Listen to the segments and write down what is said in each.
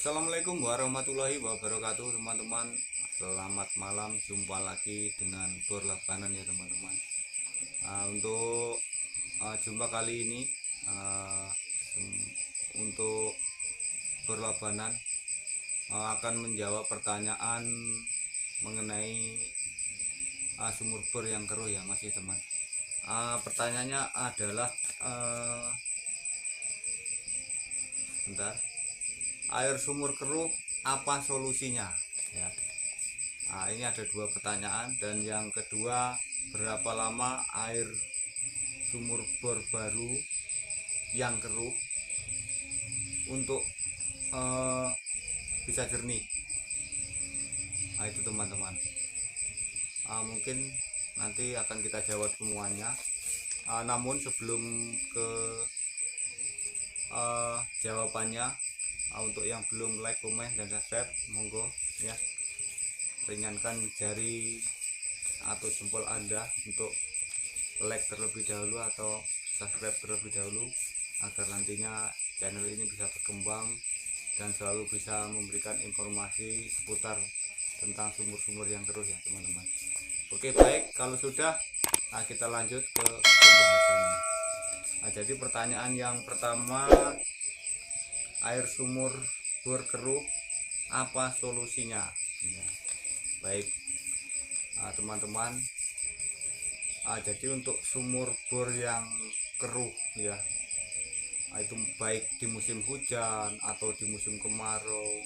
Assalamualaikum warahmatullahi wabarakatuh teman-teman. Selamat malam, jumpa lagi dengan Berlabanan ya teman-teman. Untuk jumpa kali ini uh, untuk Berlabanan akan menjawab pertanyaan mengenai sumur bor yang keruh ya masih teman. Pertanyaannya adalah bentar, air sumur keruh apa solusinya ya. Ini ada dua pertanyaan, dan yang kedua, berapa lama air sumur bor baru yang keruh untuk bisa jernih. Itu teman-teman, mungkin nanti akan kita jawab semuanya. Namun sebelum ke jawabannya, untuk yang belum like, komen, dan subscribe, monggo ya, ringankan jari atau jempol Anda untuk like terlebih dahulu atau subscribe terlebih dahulu, agar nantinya channel ini bisa berkembang dan selalu bisa memberikan informasi seputar tentang sumur-sumur yang keruh ya teman-teman. Oke, baik, kalau sudah kita lanjut ke pembahasannya. Jadi pertanyaan yang pertama, air sumur bor keruh apa solusinya ya. Baik teman-teman, jadi untuk sumur bor yang keruh ya, itu baik di musim hujan atau di musim kemarau,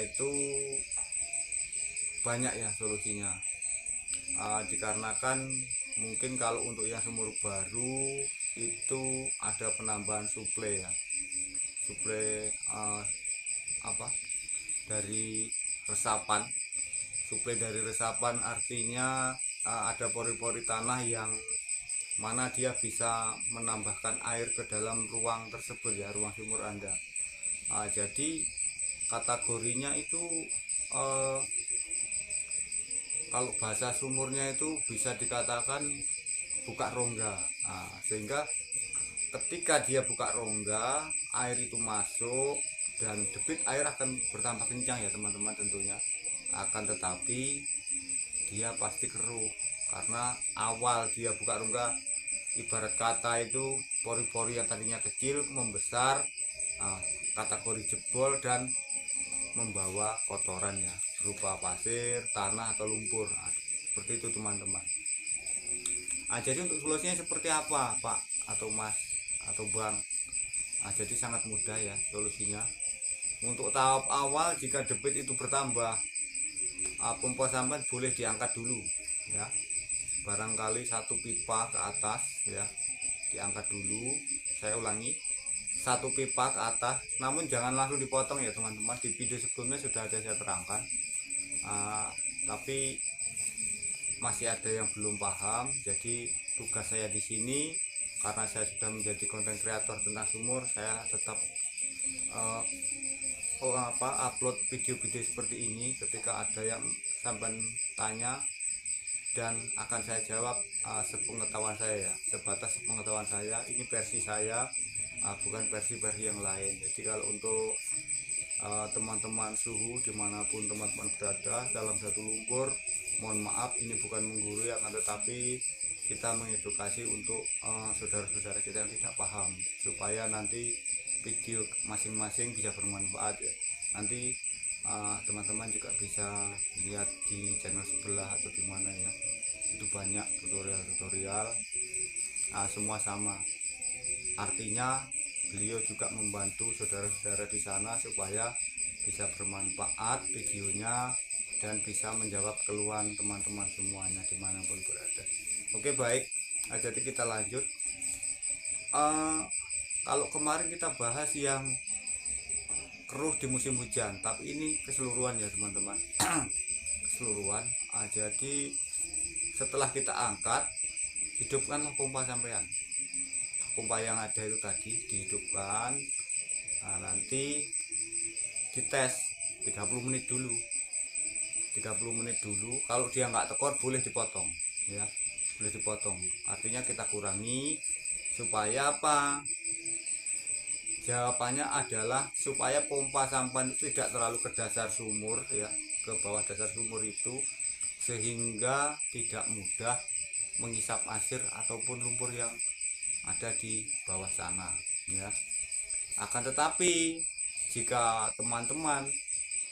itu banyak ya solusinya. Dikarenakan mungkin kalau untuk yang sumur baru itu ada penambahan suplai ya, suplai dari resapan. Suplai dari resapan artinya ada pori-pori tanah yang mana dia bisa menambahkan air ke dalam ruang tersebut ya, ruang sumur Anda. Jadi kategorinya itu kalau bahasa sumurnya itu bisa dikatakan buka rongga. Sehingga ketika dia buka rongga, air itu masuk dan debit air akan bertambah kencang ya teman-teman tentunya. Akan tetapi dia pasti keruh, karena awal dia buka rongga, ibarat kata itu pori-pori yang tadinya kecil membesar, kategori jebol dan membawa kotorannya berupa pasir, tanah, atau lumpur. Seperti itu teman-teman. Jadi untuk solusinya seperti apa Pak atau Mas atau Bang? Jadi sangat mudah ya solusinya. Untuk tahap awal, jika debit itu bertambah, pompa sampan boleh diangkat dulu ya, barangkali satu pipa ke atas ya, diangkat dulu. Saya ulangi, satu pipa ke atas, namun jangan langsung dipotong ya teman-teman. Di video sebelumnya sudah ada saya terangkan, tapi masih ada yang belum paham. Jadi tugas saya di sini, karena saya sudah menjadi konten kreator tentang sumur, saya tetap upload video-video seperti ini ketika ada yang sampai tanya, dan akan saya jawab sepengetahuan saya ya, sebatas sepengetahuan saya. Ini versi saya, bukan versi-versi yang lain. Jadi kalau untuk teman-teman suhu dimanapun teman-teman berada dalam satu lumpur, mohon maaf, ini bukan menggurui, akan tetapi kita mengedukasi untuk saudara-saudara kita yang tidak paham, supaya nanti video masing-masing bisa bermanfaat ya. Nanti teman-teman juga bisa lihat di channel sebelah atau di mana ya, itu banyak tutorial-tutorial, semua sama artinya. Beliau juga membantu saudara-saudara di sana supaya bisa bermanfaat videonya dan bisa menjawab keluhan teman-teman semuanya dimanapun berada. Oke, baik, jadi kita lanjut. Kalau kemarin kita bahas yang keruh di musim hujan, tapi ini keseluruhan ya teman-teman. Keseluruhan. Jadi setelah kita angkat, hidupkanlah pompa sampean. Pompa yang ada itu tadi dihidupkan. Nanti dites 30 menit dulu. 30 menit dulu. Kalau dia nggak tekor, boleh dipotong ya, boleh dipotong. Artinya kita kurangi supaya apa? Jawabannya adalah supaya pompa sampan itu tidak terlalu ke dasar sumur ya, ke bawah dasar sumur itu, sehingga tidak mudah mengisap air ataupun lumpur yang ada di bawah sana ya. Akan tetapi jika teman-teman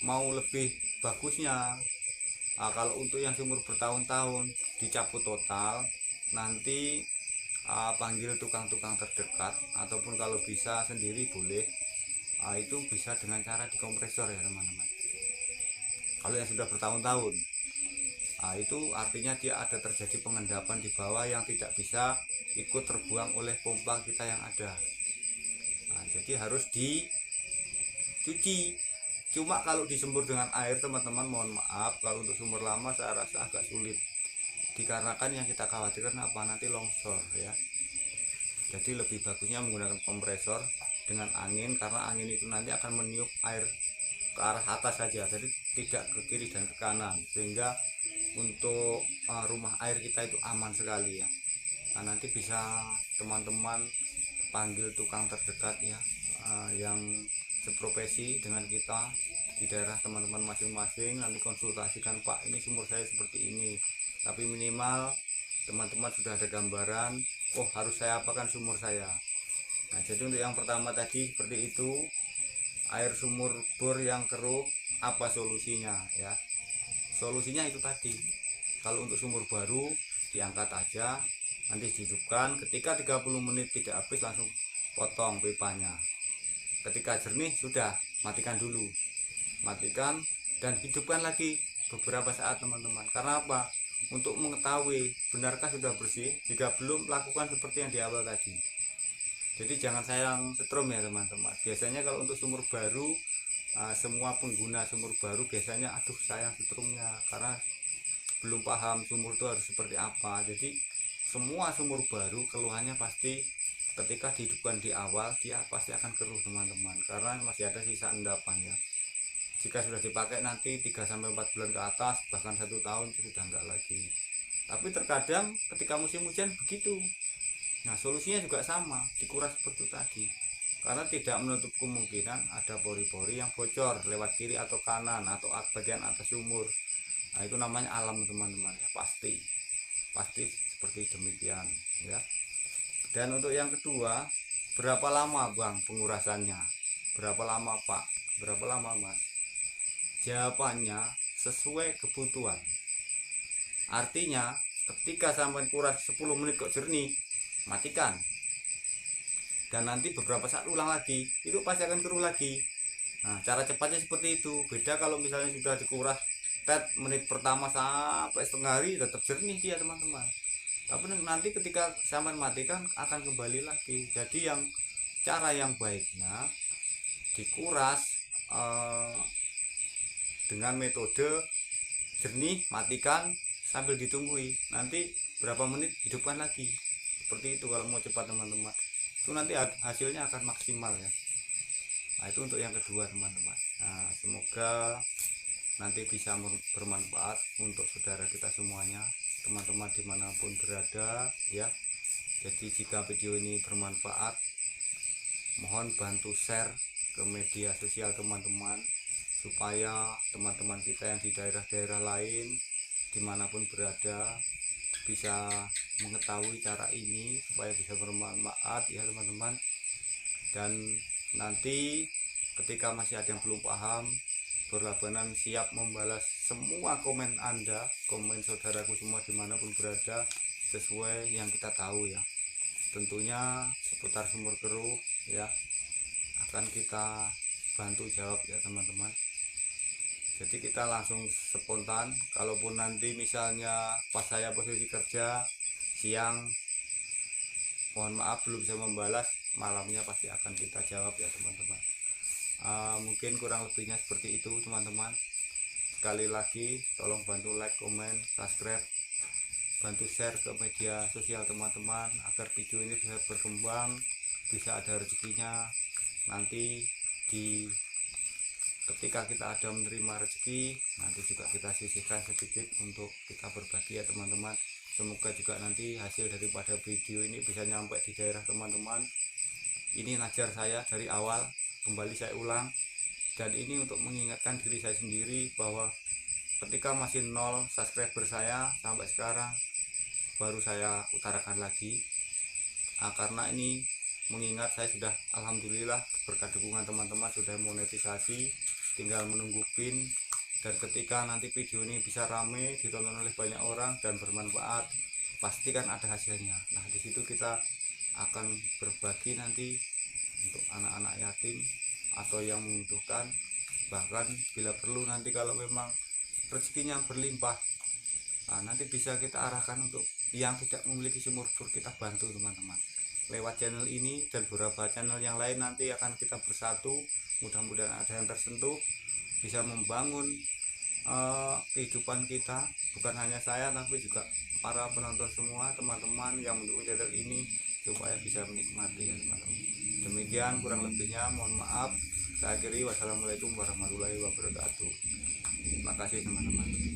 mau lebih bagusnya, kalau untuk yang sumur bertahun-tahun dicabut total, nanti panggil tukang-tukang terdekat ataupun kalau bisa sendiri boleh. Itu bisa dengan cara dikompresor ya teman-teman. Kalau yang sudah bertahun-tahun, itu artinya dia ada terjadi pengendapan di bawah yang tidak bisa ikut terbuang oleh pompa kita yang ada. Jadi harus dicuci. Cuma kalau disembur dengan air teman-teman, mohon maaf, kalau untuk sumur lama saya rasa agak sulit, dikarenakan yang kita khawatirkan apa, nanti longsor ya. Jadi lebih bagusnya menggunakan kompresor dengan angin, karena angin itu nanti akan meniup air ke arah atas saja, jadi tidak ke kiri dan ke kanan, sehingga untuk rumah air kita itu aman sekali ya. Nah, nanti bisa teman-teman panggil tukang terdekat ya, yang seprofesi dengan kita di daerah teman-teman masing-masing, nanti konsultasikan, Pak ini sumur saya seperti ini, tapi minimal teman-teman sudah ada gambaran, oh harus saya apakan sumur saya. Nah, jadi untuk yang pertama tadi seperti itu, air sumur bor yang keruh, apa solusinya ya. Solusinya itu tadi, kalau untuk sumur baru diangkat aja, nanti dihidupkan, ketika 30 menit tidak habis langsung potong pipanya. Ketika jernih sudah, matikan dulu, matikan dan hidupkan lagi beberapa saat teman-teman. Karena apa? Untuk mengetahui benarkah sudah bersih. Jika belum, lakukan seperti yang di awal tadi. Jadi jangan sayang setrum ya teman-teman. Biasanya kalau untuk sumur baru, semua pengguna sumur baru biasanya aduh sayang setrumnya, karena belum paham sumur itu harus seperti apa. Jadi semua sumur baru keluhannya pasti ketika dihidupkan di awal dia pasti akan keruh teman-teman, karena masih ada sisa endapan ya. Jika sudah dipakai nanti 3-4 bulan ke atas, bahkan 1 tahun itu sudah enggak lagi. Tapi terkadang ketika musim hujan begitu. Nah, solusinya juga sama, dikuras seperti tadi, karena tidak menutup kemungkinan ada pori-pori yang bocor lewat kiri atau kanan atau bagian atas sumur. Nah, itu namanya alam teman-teman ya, pasti seperti demikian ya. Dan untuk yang kedua, berapa lama Bang pengurasannya? Berapa lama Pak? Berapa lama Mas? Jawabannya sesuai kebutuhan. Artinya ketika sampai kuras 10 menit kok jernih, matikan. Dan nanti beberapa saat ulang lagi, itu pasti akan keruh lagi. Nah, cara cepatnya seperti itu. Beda kalau misalnya sudah dikuras menit pertama sampai setengah hari tetap jernih dia teman-teman. Tapi nanti ketika sampai matikan akan kembali lagi. Jadi yang cara yang baiknya dikuras dengan metode jernih, matikan sambil ditunggui, nanti berapa menit hidupkan lagi. Seperti itu kalau mau cepat teman-teman, itu nanti hasilnya akan maksimal ya. Nah, itu untuk yang kedua teman-teman. Nah, semoga nanti bisa bermanfaat untuk saudara kita semuanya, teman-teman dimanapun berada ya. Jadi jika video ini bermanfaat, mohon bantu share ke media sosial teman-teman, supaya teman-teman kita yang di daerah-daerah lain dimanapun berada bisa mengetahui cara ini, supaya bisa bermanfaat ya teman-teman. Dan nanti ketika masih ada yang belum paham, Berlabanan siap membalas semua komen Anda, komen saudaraku semua dimanapun berada, sesuai yang kita tahu ya. Tentunya seputar sumur keruh ya, akan kita bantu jawab ya teman-teman. Jadi kita langsung spontan. Kalaupun nanti misalnya pas saya posisi kerja siang, mohon maaf belum bisa membalas, malamnya pasti akan kita jawab ya teman-teman. Mungkin kurang lebihnya seperti itu teman-teman. Sekali lagi tolong bantu like, komen, subscribe, bantu share ke media sosial teman-teman, agar video ini bisa berkembang, bisa ada rezekinya. Nanti ketika kita ada menerima rezeki, nanti juga kita sisihkan sedikit untuk kita berbagi ya teman-teman. Semoga juga nanti hasil daripada video ini bisa nyampe di daerah teman-teman, Ini najar saya dari awal, kembali saya ulang, dan ini untuk mengingatkan diri saya sendiri bahwa ketika masih 0 subscriber saya sampai sekarang, baru saya utarakan lagi. Karena ini mengingat saya sudah alhamdulillah berkat dukungan teman-teman sudah monetisasi, tinggal menunggu pin. Dan ketika nanti video ini bisa rame, ditonton oleh banyak orang dan bermanfaat, pasti kan ada hasilnya. Nah, di situ kita akan berbagi nanti untuk anak-anak yatim atau yang membutuhkan. Bahkan bila perlu nanti kalau memang rezekinya berlimpah, nanti bisa kita arahkan untuk yang tidak memiliki sumur bor, kita bantu teman-teman lewat channel ini dan beberapa channel yang lain. Nanti akan kita bersatu, mudah-mudahan ada yang tersentuh, bisa membangun kehidupan kita, bukan hanya saya tapi juga para penonton semua, teman-teman yang mendukung channel ini supaya bisa menikmati ya teman-teman. Demikian kurang lebihnya, mohon maaf. Saya akhiri, wassalamualaikum warahmatullahi wabarakatuh. Terima kasih teman-teman.